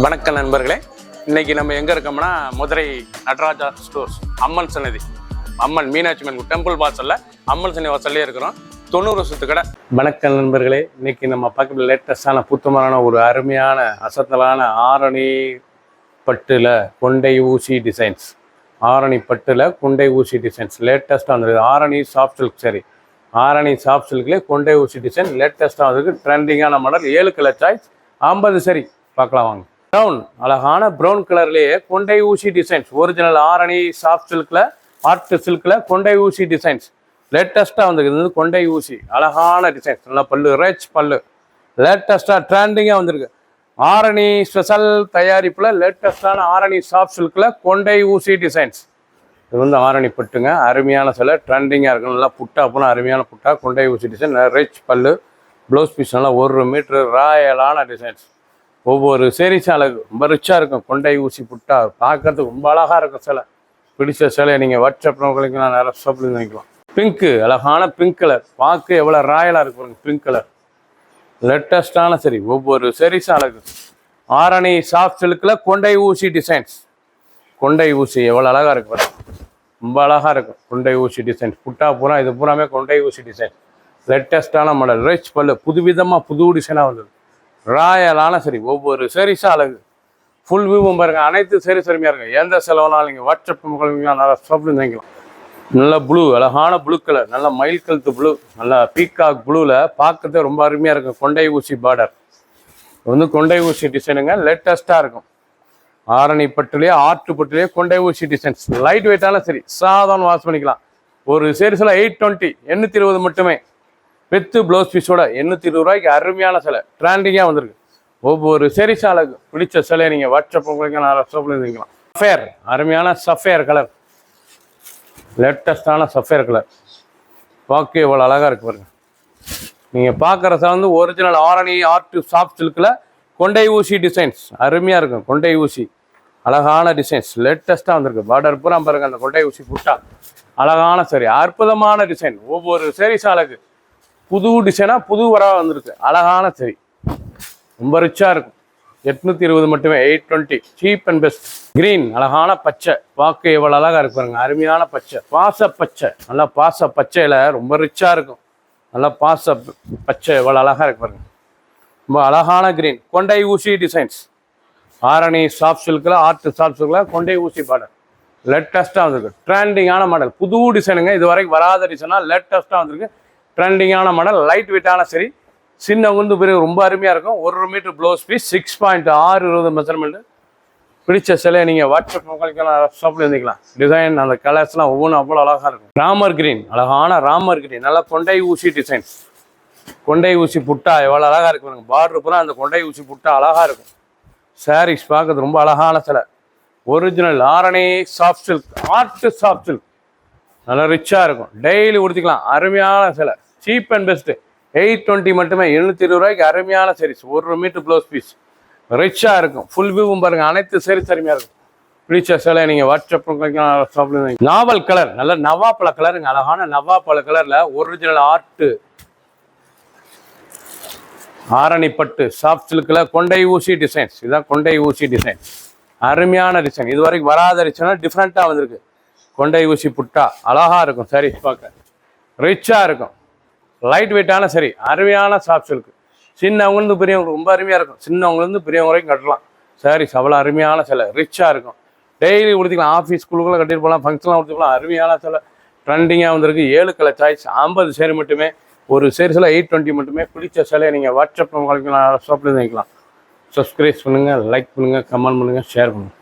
வணக்கம் நண்பர்களே, இன்னைக்கு நம்ம எங்க இருக்கோம்னா மதுரை நடராஜா ஸ்டோர்ஸ் அம்மன் சன்னதி, அம்மன் மீனாட்சி அம்மன் டெம்பிள் வாசல்ல அம்மன் சன்னதி வாசல்லே இருக்கிறோம். 90 வருஷத்து கடை. வணக்கம் நண்பர்களே, இன்னைக்கு நம்ம பார்க்க லேட்டஸ்டான புத்தமான ஒரு அருமையான அசத்தலான ஆரணி பட்டுல கொண்டை ஊசி டிசைன்ஸ். ஆரணி பட்டுல கொண்டை ஊசி டிசைன்ஸ் லேட்டஸ்டாக வந்திருக்கு. ஆரணி சாஃப்ட் சில்க் சரி, ஆரணி சாஃப்ட் சில்க்லேயே கொண்டை ஊசி டிசைன் லேட்டஸ்டாக வந்திருக்கு. ட்ரெண்டிங்கான மாடல், 7 கலர் சாய்ஸ், 50 சரி. பார்க்கலாம் வாங்க. ப்ரௌன், அழகான ப்ரௌன் கலர்லேயே கொண்டை ஊசி டிசைன்ஸ். ஒரிஜினல் ஆரணி சாஃப்ட் சில்கில், ஆர்ட் சில்கில் கொண்டை ஊசி டிசைன்ஸ் லேட்டஸ்ட்டாக வந்துருக்கு. கொண்டை ஊசி அழகான டிசைன்ஸ், நல்லா பல்லு, ரிச் பல்லு, லேட்டஸ்ட்டாக ட்ரெண்டிங்காக வந்திருக்கு. ஆரணி ஸ்பெஷல் தயாரிப்பில் லேட்டஸ்டான ஆரணி சாஃப்ட் சில்கில் கொண்டை ஊசி டிசைன்ஸ். இது ஆரணி பட்டுங்க, அருமையான சில ட்ரெண்டிங்காக இருக்கும். நல்லா புட்டா போனால் அருமையான புட்டா, கொண்டை ஊசி டிசைன், ரிச் பல்லு, ப்ளவுஸ் பீஸ் நல்லா 1 மீட்ரு ராயலான டிசைன்ஸ். ஒவ்வொரு சேரீஸும் அழகு, ரொம்ப ரிச்சாக இருக்கும். கொண்டை ஊசி புட்டா பார்க்கறதுக்கு ரொம்ப அழகாக இருக்கும். சிலை பிடிச்ச சிலையை நீங்கள் வாட்ஸ்அப்பில் கழிக்கலாம், நிறைய ஷாப்பில் வாங்கிக்கலாம். பிங்க்கு, அழகான பிங்க் கலர், பார்க்க எவ்வளோ ராயலாக இருக்கும். பிங்க் கலர் லேட்டஸ்டான சரி, ஒவ்வொரு சேரீஸும் அழகு. ஆரணி சாஃப்ட் சில்கில் கொண்டை ஊசி டிசைன்ஸ். கொண்டை ஊசி எவ்வளோ அழகாக இருக்கு, ரொம்ப அழகாக இருக்கும். கொண்டை ஊசி டிசைன்ஸ் புட்டா பூரா, இது பூராமே கொண்டை ஊசி டிசைன். லேட்டஸ்டான மாடல், ரிச் பல்லு, புதுவிதமாக புது டிசைனாக வந்தது. ராயலான சரி, ஒவ்வொரு சேரீஸும் அழகு. ஃபுல் வியூவும் பாருங்க, அனைத்து சேரீஸ் அருமையாக இருக்கும். எந்த செலவுனாலும் நீங்கள் வாட்ஸ்அப் முகலாம், நல்லா ஷாப்பில் வாங்கிக்கலாம். நல்ல ப்ளூ, அழகான ப்ளூ கலர், நல்லா மயில் கழுத்து ப்ளூ, நல்லா பீகாக் ப்ளூவில் பார்க்கறதே ரொம்ப அருமையாக இருக்கும். கொண்டை ஊசி பார்டர், கொண்டை ஊசி டிசைனுங்க, லேட்டஸ்ட்டாக இருக்கும். ஆரணி பட்டுலேயே, ஆர்ட் பட்டுலேயே கொண்டை ஊசி டிசைன்ஸ். லைட் வெயிட்டான சரி, சாதாரண வாஷ் பண்ணிக்கலாம். ஒரு சேரீஸில் 820, 820 மட்டுமே. வித்து ப்ளவுஸ் பீஸோட 820 ரூபாய்க்கு அருமையான சிலை, ட்ரெண்டிங்காக வந்திருக்கு. ஒவ்வொரு சேரீஸும் அழகு. பிடிச்ச சிலையை நீங்கள் வாட்ஸ்அப் உங்களுக்கு நான் ஷாப்பில் இருந்துக்கலாம். சஃபேர், அருமையான சஃபேர் கலர், லேட்டஸ்டான சஃபேர் கலர், பார்க்க எவ்வளோ அழகாக இருக்கு பாருங்க. நீங்கள் பார்க்குற சிலை ஒரிஜினல் ஆரணி ஆர்ட் சாஃப்ட் சில்கில் கொண்டை ஊசி டிசைன்ஸ் அருமையாக இருக்கும். கொண்டை ஊசி அழகான டிசைன்ஸ் லேட்டஸ்ட்டாக வந்திருக்கு. பார்டர் பூரா பாருங்கள், அந்த கொண்டை ஊசி புட்டா அழகான சரி, அற்புதமான டிசைன். ஒவ்வொரு சேரீஸும் அழகு, புது டிசைனாக புது வராக வந்திருக்கு. அழகான சரி, ரொம்ப ரிச்சாக இருக்கும். 820 மட்டுமே, 820, சீப் அண்ட் பெஸ்ட். கிரீன், அழகான பச்சை, பார்க்க எவ்வளோ அழகாக இருக்கு பாருங்க. அருமையான பச்சை, பாச பச்சை, நல்லா பாச பச்சையில் ரொம்ப ரிச்சாக இருக்கும். நல்லா பாச பச்சை எவ்வளோ அழகாக இருக்கு பாருங்க. ரொம்ப அழகான கிரீன், கொண்டை ஊசி டிசைன்ஸ். ஆரணி சாஃப்ட் சில்கில், ஆர்ட் சாஃப்ட் சில்கில் கொண்டை ஊசி மாடல் லேட்டஸ்ட்டாக வந்திருக்கு. ட்ரெண்டிங்கான மாடல், புது டிசைனுங்க, இது வரைக்கும் வராத டிசைனாக லேட்டஸ்ட்டாக வந்திருக்கு. ட்ரெண்டிங்கான மாடல், லைட் வெயிட்டான சரி, சின்ன பெரிய ரொம்ப அருமையாக இருக்கும். 1 மீட்டர் ப்ளவுஸ் பீஸ், 6.620 மெஷர்மெண்ட்டு. பிடிச்ச சிலையை நீங்கள் வாட்ஸ்அப் முகலாம், ஷாப்பில் இருந்துக்கலாம். டிசைன் அந்த கலர்ஸ்லாம் ஒவ்வொன்றும் அவ்வளோ அழகாக இருக்கும். ராமர் கிரீன், அழகான ராமர் கிரீன், நல்லா கொண்டை ஊசி டிசைன்ஸ். கொண்டை ஊசி புட்டா எவ்வளோ அழகாக இருக்கு. பார்டர் பூரா அந்த கொண்டை ஊசி புட்டா அழகாக இருக்கும். சாரீஸ் பார்க்கறது ரொம்ப அழகான சிலை. Original Arani soft silk, art soft silk, நல்லா ரிச்சாக இருக்கும். டெய்லி உடுத்திக்கலாம். அருமையான சிலை, சீப் அண்ட் பெஸ்ட்டு. 820 மட்டுமே, 720 ரூபாய்க்கு அருமையான சாரீஸ். 1 மீட்டர் ப்ளவுஸ் பீஸ், ரிச்சாக இருக்கும். ஃபுல் வியூவும் பாருங்கள், அனைத்து சாரீஸ் அருமையாக இருக்கும். பிடிச்ச சிலை நீங்கள் வாட்ஸ்அப் ஷாப்பில். நாவல் கலர், நல்ல நவாப்பழ கலருங்க, அழகான நவாப்பழ கலரில் ஒரிஜினல் ஆர்ட் ஆரணி பட்டு சாஃப்ட் சில்கில் கொண்டை ஊசி டிசைன்ஸ். இதுதான் கொண்டை ஊசி டிசைன், அருமையான டிசைன். இது வரைக்கும் வராத டிசைனாக டிஃப்ரெண்ட்டாக வந்திருக்கு. கொண்டை ஊசி புட்டா அழகாக இருக்கும். சாரீஸ் பார்க்க ரிச்சாக இருக்கும். லைட் வெயிட்டான சரி, அருமையான சாஃப்ட் சில்க். சின்னவங்கலேருந்து பெரியவங்களுக்கு ரொம்ப அருமையாக இருக்கும். சின்னவங்கலேருந்து பெரியவங்க வரைக்கும் கட்டலாம். சாரீஸ் அவ்வளோ அருமையான சிலை, ரிச்சாக இருக்கும். டெய்லி உடுத்திக்கலாம். ஆஃபீஸ் ஸ்கூலுக்குள்ளே கட்டிட்டு போகலாம், ஃபங்க்ஷன்லாம் உடுத்திக்கலாம். அருமையான சிலை, ட்ரெண்டிங்காக வந்திருக்கு. 7 கலர் சாய்ஸ், 50 சேரீ மட்டுமே. ஒரு சேரீஸில் 820 மட்டுமே. பிடிச்ச சிலையை நீங்கள் வாட்ஸ்அப் ஷாப்பில் வாங்கிக்கலாம். சப்ஸ்கிரைப் பண்ணுங்கள், லைக் பண்ணுங்கள், கமெண்ட் பண்ணுங்கள், ஷேர் பண்ணுங்கள்.